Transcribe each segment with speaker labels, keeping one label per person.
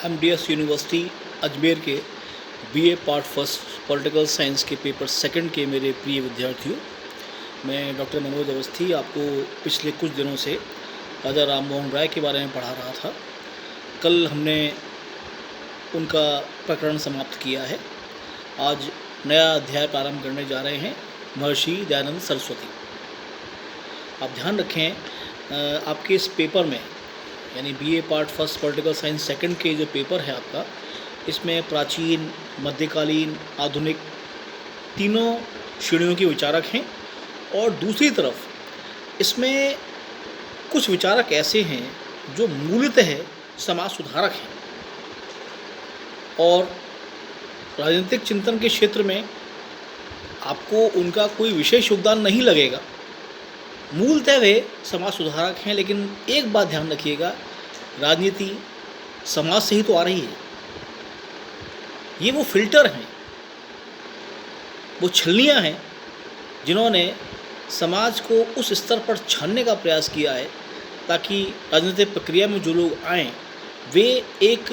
Speaker 1: MDS university Ajmer के BA part first political science के paper second के मेरे प्रिय विद्यार्थियों, मैं डॉक्टर मनोज अवस्थी आपको पिछले कुछ दिनों से राजा राम मोहन राय के बारे में पढ़ा रहा था। कल हमने उनका प्रकरण समाप्त किया है। आज नया अध्याय प्रारंभ करने जा रहे हैं, महर्षि दयानंद सरस्वती। आप ध्यान रखें, आपके इस पेपर में यानी BA part first political science second के जो पेपर है आपका, इसमें प्राचीन, मध्यकालीन, आधुनिक तीनों श्रेणियों के विचारक हैं। और दूसरी तरफ इसमें कुछ विचारक ऐसे हैं जो मूलतः समाज सुधारक हैं और राजनीतिक चिंतन के क्षेत्र में आपको उनका कोई विशेष योगदान नहीं लगेगा। मूलतः वे समाज सुधारक हैं, लेकिन एक बात ध्यान रखिएगा, राजनीति समाज से ही तो आ रही है। ये वो फिल्टर हैं, वो छलनियाँ हैं जिन्होंने समाज को उस स्तर पर छानने का प्रयास किया है ताकि राजनीतिक प्रक्रिया में जो लोग आएँ वे एक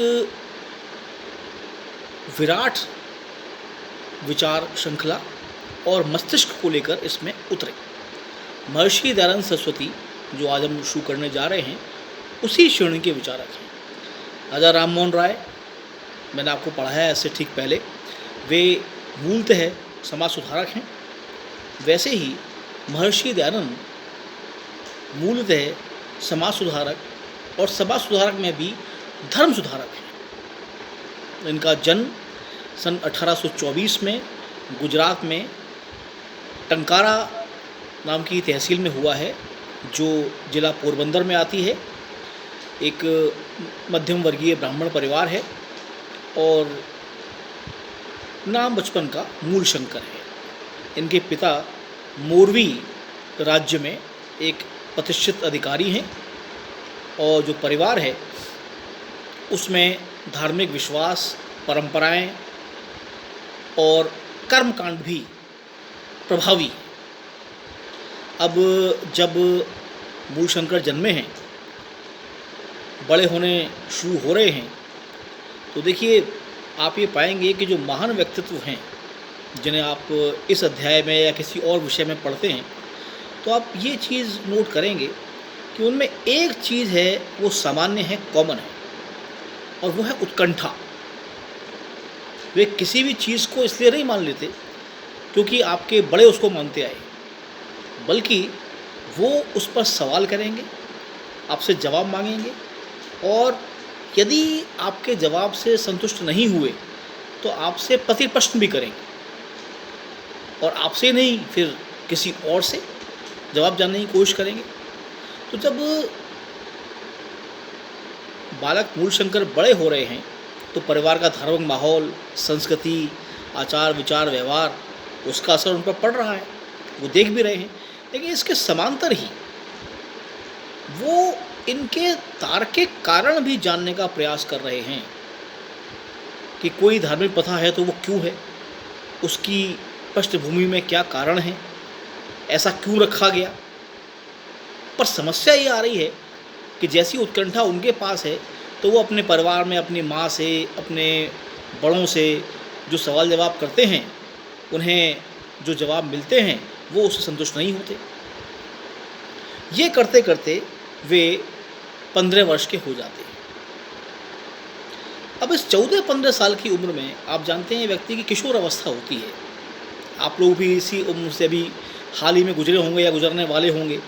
Speaker 1: विराट विचार श्रृंखला और मस्तिष्क को लेकर इसमें उतरे। महर्षि दयानंद सरस्वती जो आज हम शुरू करने जा रहे हैं, उसी श्रेणी के विचारक हैं। राजा राम मोहन राय, मैंने आपको पढ़ाया इससे ठीक पहले, वे मूलतः समाज सुधारक हैं। वैसे ही महर्षि दयानंद मूलतः समाज सुधारक और समाज सुधारक में भी धर्म सुधारक हैं। इनका जन्म सन 1824 में गुजरात में टंकारा नाम की तहसील में हुआ है, जो जिला पोरबंदर में आती है। एक मध्यम वर्गीय ब्राह्मण परिवार है और नाम बचपन का मूलशंकर है। इनके पिता मोरवी राज्य में एक प्रतिष्ठित अधिकारी हैं और जो परिवार है उसमें धार्मिक विश्वास, परंपराएं और कर्मकांड भी प्रभावी। अब जब मूलशंकर जन्मे हैं, बड़े होने शुरू हो रहे हैं, तो देखिए आप ये पाएंगे कि जो महान व्यक्तित्व हैं जिन्हें आप इस अध्याय में या किसी और विषय में पढ़ते हैं, तो आप ये चीज़ नोट करेंगे कि उनमें एक चीज़ है वो सामान्य है, कॉमन है, और वो है उत्कंठा। वे किसी भी चीज़ को इसलिए नहीं मान लेते क्योंकि आपके बड़े उसको मानते आए, बल्कि वो उस पर सवाल करेंगे, आपसे जवाब मांगेंगे, और यदि आपके जवाब से संतुष्ट नहीं हुए तो आपसे प्रतिप्रश्न भी करेंगे, और आपसे नहीं फिर किसी और से जवाब जानने की कोशिश करेंगे। तो जब बालक मूलशंकर बड़े हो रहे हैं तो परिवार का धार्मिक माहौल, संस्कृति, आचार विचार, व्यवहार, उसका असर उन पर पड़ रहा है, वो देख भी रहे हैं। लेकिन इसके समांतर ही वो इनके तार्किक कारण भी जानने का प्रयास कर रहे हैं कि कोई धार्मिक प्रथा है तो वो क्यों है, उसकी पृष्ठभूमि में क्या कारण है, ऐसा क्यों रखा गया। पर समस्या ये आ रही है कि जैसी उत्कंठा उनके पास है तो वो अपने परिवार में अपनी माँ से, अपने बड़ों से जो सवाल जवाब करते हैं, उन्हें जो जवाब मिलते हैं वो उससे संतुष्ट नहीं होते। ये करते करते वे 15 वर्ष के हो जाते हैं। अब इस 14-15 साल की उम्र में आप जानते हैं व्यक्ति की किशोर अवस्था होती है। आप लोग भी इसी उम्र से अभी हाल ही में गुजरे होंगे या गुजरने वाले होंगे।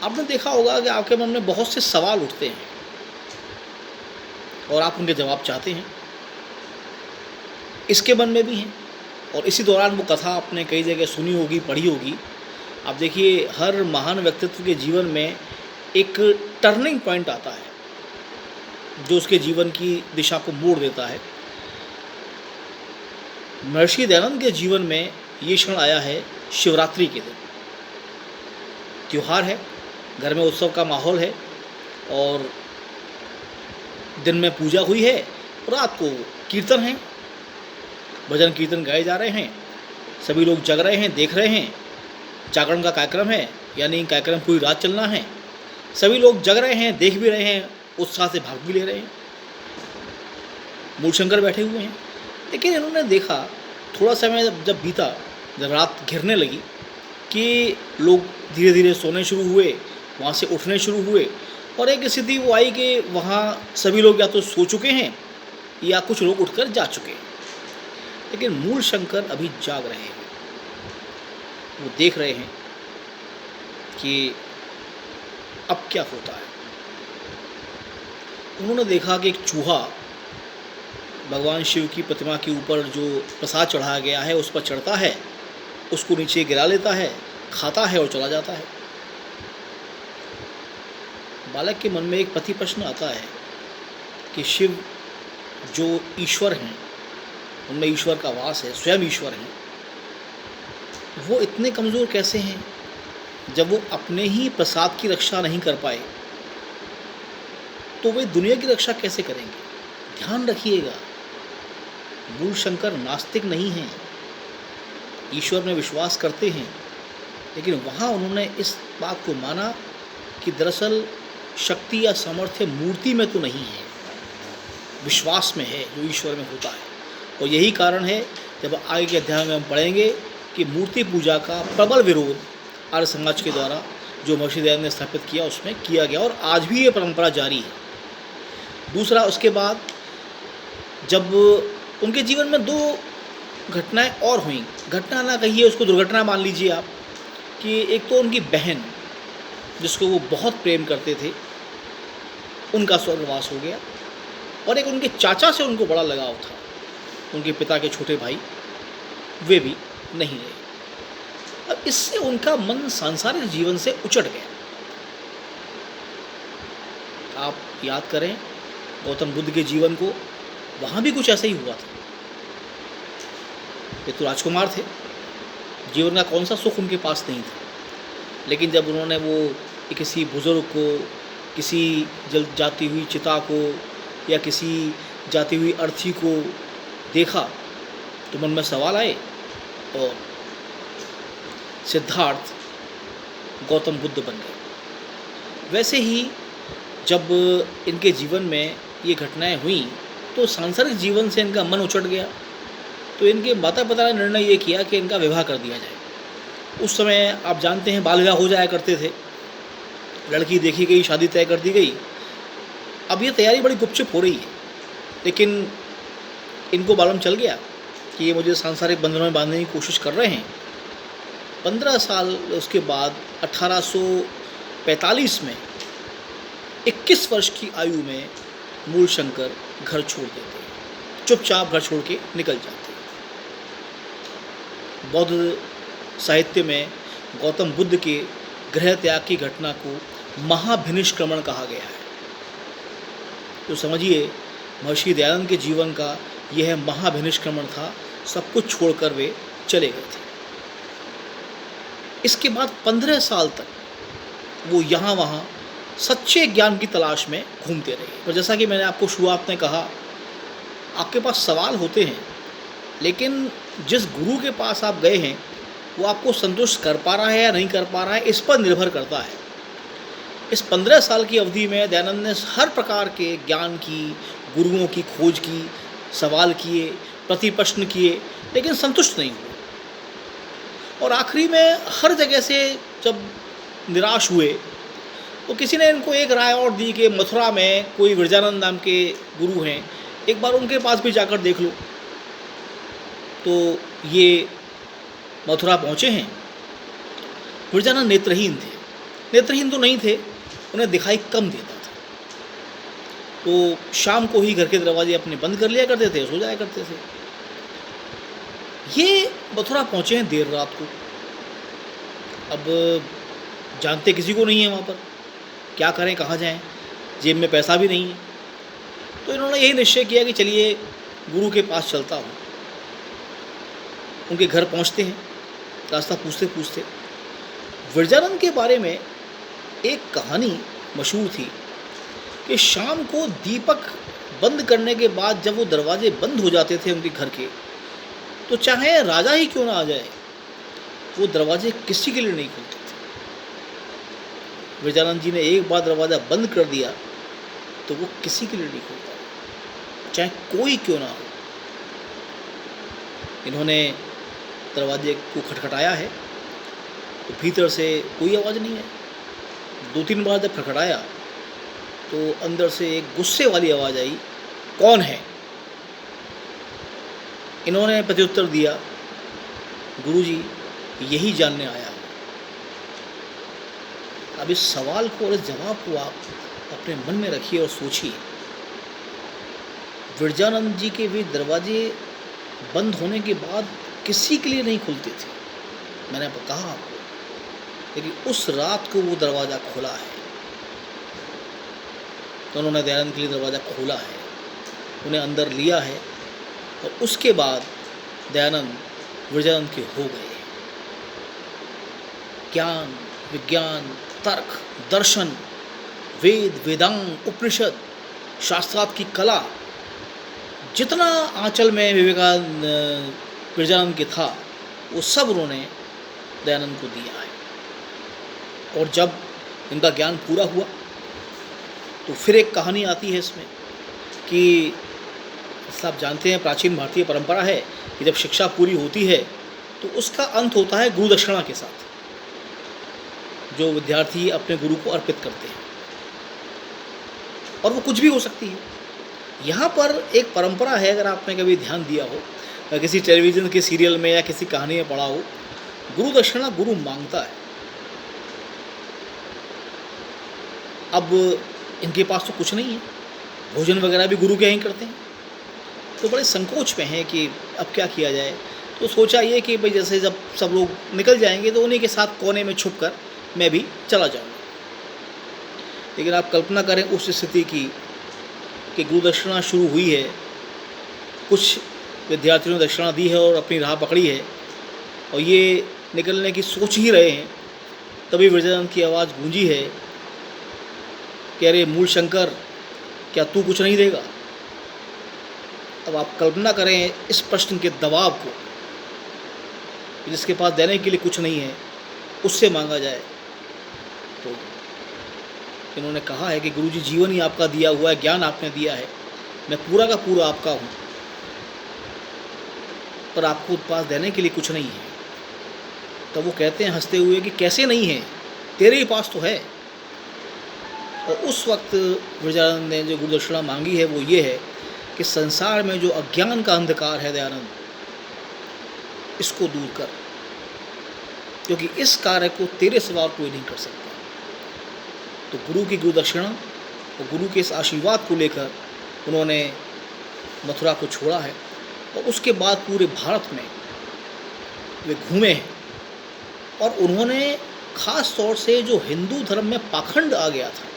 Speaker 1: आपने देखा होगा कि आपके मन में बहुत से सवाल उठते हैं और आप उनके जवाब चाहते हैं। इसके मन में भी हैं, और इसी दौरान वो कथा आपने कई जगह सुनी होगी, पढ़ी होगी। आप देखिए, हर महान व्यक्तित्व के जीवन में एक टर्निंग पॉइंट आता है जो उसके जीवन की दिशा को मोड़ देता है। महर्षि दयानंद के जीवन में ये क्षण आया है शिवरात्रि के दिन। त्योहार है, घर में उत्सव का माहौल है, और दिन में पूजा हुई है, रात को कीर्तन है, भजन कीर्तन गाए जा रहे हैं, सभी लोग जग रहे हैं, देख रहे हैं। जागरण का कार्यक्रम है, यानी कार्यक्रम पूरी रात चलना है। सभी लोग जग रहे हैं, देख भी रहे हैं, उत्साह से भाग भी ले रहे हैं। मूलशंकर बैठे हुए हैं। लेकिन इन्होंने देखा, थोड़ा समय जब बीता, जब रात घिरने लगी, कि लोग धीरे धीरे सोने शुरू हुए, वहाँ से उठने शुरू हुए, और एक स्थिति वो आई कि वहाँ सभी लोग या तो सो चुके हैं या कुछ लोग उठकर जा चुके हैं। लेकिन मूलशंकर अभी जाग रहे हैं। वो देख रहे हैं कि अब क्या होता है। उन्होंने देखा कि एक चूहा भगवान शिव की प्रतिमा के ऊपर जो प्रसाद चढ़ाया गया है उस पर चढ़ता है, उसको नीचे गिरा लेता है, खाता है और चला जाता है। बालक के मन में एक पति प्रश्न आता है कि शिव जो ईश्वर हैं, उनमें ईश्वर का वास है, स्वयं ईश्वर हैं, वो इतने कमज़ोर कैसे हैं जब वो अपने ही प्रसाद की रक्षा नहीं कर पाए, तो वे दुनिया की रक्षा कैसे करेंगे। ध्यान रखिएगा, मूलशंकर नास्तिक नहीं हैं, ईश्वर में विश्वास करते हैं, लेकिन वहाँ उन्होंने इस बात को माना कि दरअसल शक्ति या सामर्थ्य मूर्ति में तो नहीं है, विश्वास में है जो ईश्वर में होता है। और यही कारण है, जब आगे के अध्याय में हम पढ़ेंगे कि मूर्ति पूजा का प्रबल विरोध आर्य समाज के द्वारा जो महर्षि दयानंद ने स्थापित किया उसमें किया गया, और आज भी ये परंपरा जारी है। दूसरा, उसके बाद जब उनके जीवन में दो घटनाएं और हुई, घटना ना कहिए, उसको दुर्घटना मान लीजिए आप, कि एक तो उनकी बहन जिसको वो बहुत प्रेम करते थे, उनका स्वर्गवास हो गया, और एक उनके चाचा से उनको बड़ा लगाव था, उनके पिता के छोटे भाई, वे भी नहीं रहे। अब इससे उनका मन सांसारिक जीवन से उचट गया। आप याद करें गौतम बुद्ध के जीवन को, वहाँ भी कुछ ऐसा ही हुआ था। ये तो राजकुमार थे, जीवन का कौन सा सुख उनके पास नहीं था, लेकिन जब उन्होंने वो किसी बुज़ुर्ग को, किसी जल जाती हुई चिता को या किसी जाती हुई अर्थी को देखा तो मन में सवाल आए, और सिद्धार्थ गौतम बुद्ध बन गए। वैसे ही जब इनके जीवन में ये घटनाएं हुई तो सांसारिक जीवन से इनका मन उचट गया, तो इनके माता पिता ने निर्णय ये किया कि इनका विवाह कर दिया जाए। उस समय आप जानते हैं बाल विवाह हो जाया करते थे, लड़की देखी गई, शादी तय कर दी गई। अब ये तैयारी बड़ी गुपचुप हो रही है, लेकिन इनको मालूम चल गया कि ये मुझे सांसारिक बंधनों में बांधने की कोशिश कर रहे हैं। 15 साल उसके बाद 1845 में 21 वर्ष की आयु में मूलशंकर घर छोड़ देते हैं, चुपचाप घर छोड़ के निकल जाते हैं। बौद्ध साहित्य में गौतम बुद्ध के गृह त्याग की घटना को महाभिनिष्क्रमण कहा गया है। तो समझिए महर्षि दयानंद के जीवन का यह महाभिनिष्क्रमण था, सब कुछ छोड़कर वे चले गए थे। इसके बाद 15 साल तक वो यहाँ वहाँ सच्चे ज्ञान की तलाश में घूमते रहे। पर जैसा कि मैंने आपको शुरुआत में कहा, आपके पास सवाल होते हैं, लेकिन जिस गुरु के पास आप गए हैं वो आपको संतुष्ट कर पा रहा है या नहीं कर पा रहा है, इस पर निर्भर करता है। इस 15 साल की अवधि में दयानंद ने हर प्रकार के ज्ञान की, गुरुओं की खोज की, सवाल किए, प्रति प्रश्न किए, लेकिन संतुष्ट नहीं हुए। और आखिरी में हर जगह से जब निराश हुए तो किसी ने इनको एक राय और दी कि मथुरा में कोई विरजानंद नाम के गुरु हैं, एक बार उनके पास भी जाकर देख लो। तो ये मथुरा पहुँचे हैं। विरजानंद नेत्रहीन थे, नेत्रहीन तो नहीं थे, उन्हें दिखाई कम देता था, तो शाम को ही घर के दरवाजे अपने बंद कर लिया करते थे, सो जाया करते थे। ये मथुरा पहुँचे हैं देर रात को। अब जानते किसी को नहीं है वहाँ पर, क्या करें, कहाँ जाएं, जेब में पैसा भी नहीं है। तो इन्होंने यही निश्चय किया कि चलिए गुरु के पास चलता हूँ। उनके घर पहुँचते हैं, रास्ता पूछते पूछते विरजानंद के बारे में एक कहानी मशहूर थी कि शाम को दीपक बंद करने के बाद जब वो दरवाजे बंद हो जाते थे उनके घर के, तो चाहे राजा ही क्यों ना आ जाए, वो दरवाजे किसी के लिए नहीं खुलते थे। विरजानंद जी ने एक बार दरवाज़ा बंद कर दिया तो वो किसी के लिए नहीं खुलता। चाहे कोई क्यों ना हो। इन्होंने दरवाजे को खटखटाया है तो भीतर से कोई आवाज़ नहीं है। 2-3 बार जब खटखटाया तो अंदर से एक गुस्से वाली आवाज़ आई, कौन है? इन्होंने प्रत्युत्तर दिया, गुरुजी यही जानने आया हूँ। अब इस सवाल को और इस जवाब को आप अपने मन में रखिए और सोचिए। विरजानंद जी के भी दरवाजे बंद होने के बाद किसी के लिए नहीं खुलते थे, मैंने कहा आपको, लेकिन उस रात को वो दरवाज़ा खुला है। तो उन्होंने दयानंद के लिए दरवाज़ा खोला है, उन्हें अंदर लिया है और उसके बाद दयानंद विरजानंद के हो गए। ज्ञान, विज्ञान, तर्क, दर्शन, वेद, वेदांग, उपनिषद, शास्त्रार्थ की कला, जितना आंचल में विवेकानंद विरजानंद के था वो सब उन्होंने दयानंद को दिया है। और जब इनका ज्ञान पूरा हुआ तो फिर एक कहानी आती है इसमें कि सब जानते हैं, प्राचीन भारतीय परंपरा है कि जब शिक्षा पूरी होती है तो उसका अंत होता है गुरु दक्षिणा के साथ, जो विद्यार्थी अपने गुरु को अर्पित करते हैं, और वो कुछ भी हो सकती है। यहाँ पर एक परंपरा है, अगर आपने कभी ध्यान दिया हो या किसी टेलीविज़न के सीरियल में या किसी कहानी में पढ़ा हो, गुरु दक्षिणा गुरु मांगता है। अब इनके पास तो कुछ नहीं है, भोजन वगैरह भी गुरु के यहीं करते हैं, तो बड़े संकोच में हैं कि अब क्या किया जाए। तो सोचा ये कि भाई जैसे जब सब लोग निकल जाएंगे तो उन्हीं के साथ कोने में छुप कर मैं भी चला जाऊँगा। लेकिन आप कल्पना करें उस स्थिति की कि गुरु दक्षिणा शुरू हुई है, कुछ विद्यार्थियों ने दक्षिणा दी है और अपनी राह पकड़ी है और ये निकलने की सोच ही रहे हैं, तभी विरजानंद की आवाज़ गूंजी है कि अरे मूल शंकर, क्या तू कुछ नहीं देगा? अब आप कल्पना करें इस प्रश्न के दबाव को, जिसके पास देने के लिए कुछ नहीं है उससे मांगा जाए। तो इन्होंने कहा है कि गुरुजी जीवन ही आपका दिया हुआ है, ज्ञान आपने दिया है, मैं पूरा का पूरा आपका हूँ, पर आपको पास देने के लिए कुछ नहीं है। तब वो कहते हैं हंसते हुए कि कैसे नहीं है, तेरे ही पास तो है। और उस वक्त विरजानंद ने जो गुरु दक्षिणा मांगी है वो ये है कि संसार में जो अज्ञान का अंधकार है दयानंद, इसको दूर कर, क्योंकि इस कार्य को तेरे सिवा कोई नहीं कर सकता। तो गुरु की गुरु दक्षिणा और गुरु के इस आशीर्वाद को लेकर उन्होंने मथुरा को छोड़ा है और उसके बाद पूरे भारत में वे घूमे हैं और उन्होंने ख़ास तौर से जो हिंदू धर्म में पाखंड आ गया था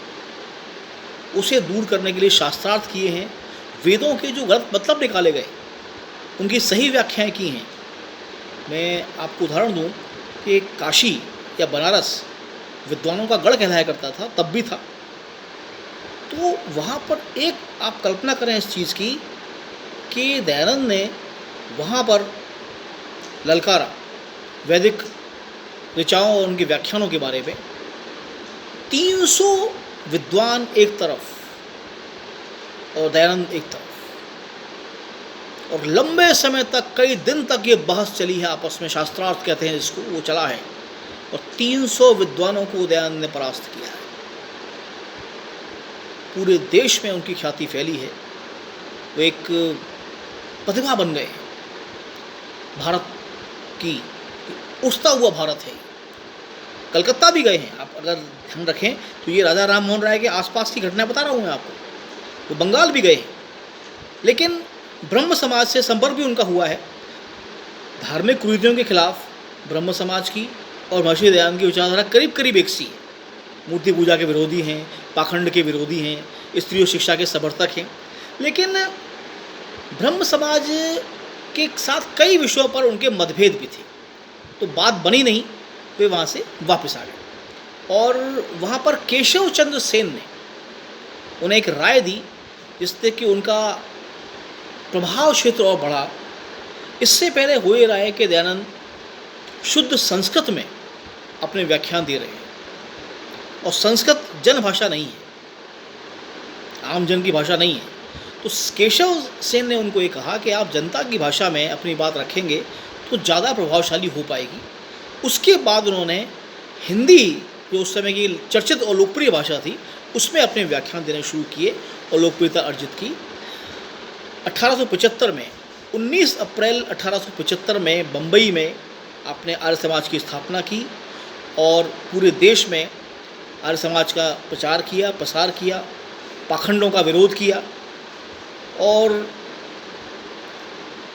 Speaker 1: उसे दूर करने के लिए शास्त्रार्थ किए हैं, वेदों के जो गलत मतलब निकाले गए उनकी सही व्याख्याएं की हैं। मैं आपको उदाहरण दूं कि काशी या बनारस विद्वानों का गढ़ कहलाया करता था, तब भी था। तो वहाँ पर एक आप कल्पना करें इस चीज़ की कि दयानंद ने वहाँ पर ललकारा वैदिक ऋचाओं और उनके व्याख्यानों के बारे में। 300 विद्वान एक तरफ और दयानंद एक तरफ, और लंबे समय तक, कई दिन तक ये बहस चली है आपस में, शास्त्रार्थ कहते हैं जिसको, वो चला है और 300 विद्वानों को दयानंद ने परास्त किया है। पूरे देश में उनकी ख्याति फैली है, वो एक प्रतिभा बन गए हैं भारत की, उठता हुआ भारत है। कलकत्ता भी गए हैं, आप अगर ध्यान रखें तो ये राजा राम मोहन राय के आसपास की घटना बता रहा हूँ मैं आपको, वो बंगाल भी गए हैं। लेकिन ब्रह्म समाज से संपर्क भी उनका हुआ है। धार्मिक कुरीतियों के खिलाफ ब्रह्म समाज की और महर्षि दयानंद की विचारधारा करीब करीब एक सी है। मूर्ति पूजा के विरोधी हैं, पाखंड के विरोधी हैं, स्त्रियों शिक्षा के समर्थक हैं, लेकिन ब्रह्म समाज के साथ कई विषयों पर उनके मतभेद भी थे। तो बात बनी नहीं, वे वहाँ से वापस आ गए और वहाँ पर केशव चंद्र सेन ने उन्हें एक राय दी जिससे कि उनका प्रभाव क्षेत्र और बढ़ा। इससे पहले हो रहा है कि दयानंद शुद्ध संस्कृत में अपने व्याख्यान दे रहे हैं और संस्कृत जन भाषा नहीं है, आम जन की भाषा नहीं है। तो केशव सेन ने उनको ये कहा कि आप जनता की भाषा में अपनी बात रखेंगे तो ज़्यादा प्रभावशाली हो पाएगी। उसके बाद उन्होंने हिंदी, जो उस समय की चर्चित और लोकप्रिय भाषा थी, उसमें अपने व्याख्यान देने शुरू किए और लोकप्रियता अर्जित की। 1875 में 19 अप्रैल 1875 में बम्बई में आपने आर्य समाज की स्थापना की और पूरे देश में आर्य समाज का प्रचार किया, प्रसार किया, पाखंडों का विरोध किया। और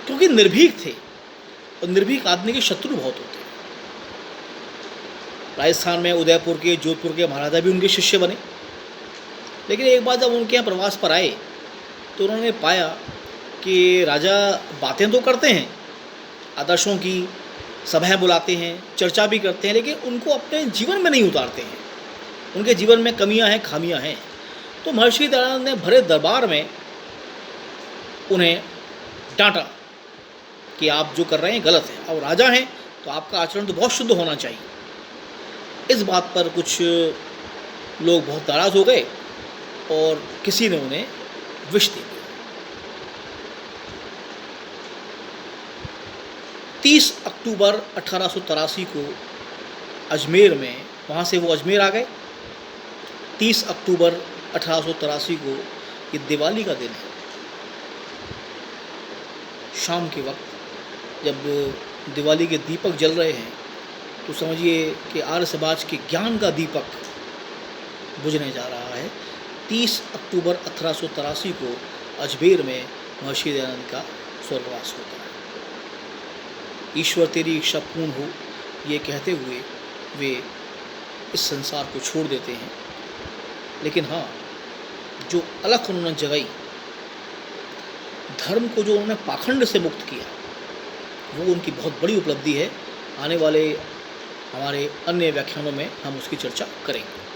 Speaker 1: क्योंकि निर्भीक थे और निर्भीक आदमी के शत्रु बहुत होते हैं। राजस्थान में उदयपुर के, जोधपुर के महाराजा भी उनके शिष्य बने। लेकिन एक बार जब उनके यहाँ प्रवास पर आए तो उन्होंने पाया कि राजा बातें तो करते हैं, आदर्शों की सभाएं बुलाते हैं, चर्चा भी करते हैं, लेकिन उनको अपने जीवन में नहीं उतारते हैं। उनके जीवन में कमियां हैं, खामियां हैं। तो महर्षि दयानंद ने भरे दरबार में उन्हें डांटा कि आप जो कर रहे हैं गलत है, और राजा हैं तो आपका आचरण तो बहुत शुद्ध होना चाहिए। इस बात पर कुछ लोग बहुत नाराज़ हो गए और किसी ने उन्हें विष दे दिया। 30 अक्टूबर 1883 को अजमेर में, वहाँ से वो अजमेर आ गए। 30 अक्टूबर 1883 को ये दिवाली का दिन है। शाम के वक्त जब दिवाली के दीपक जल रहे हैं तो समझिए कि आर्य समाज के ज्ञान का दीपक बुझने जा रहा है। 30 अक्टूबर 1883 को अजमेर में महर्षि दयानंद का स्वर्गवास होता है। ईश्वर तेरी इच्छा पूर्ण हो, ये कहते हुए वे इस संसार को छोड़ देते हैं। लेकिन हाँ, जो अलख उन्होंने जगाई, धर्म को जो उन्होंने पाखंड से मुक्त किया, वो उनकी बहुत बड़ी उपलब्धि है। आने वाले हमारे अन्य व्याख्यानों में हम उसकी चर्चा करेंगे।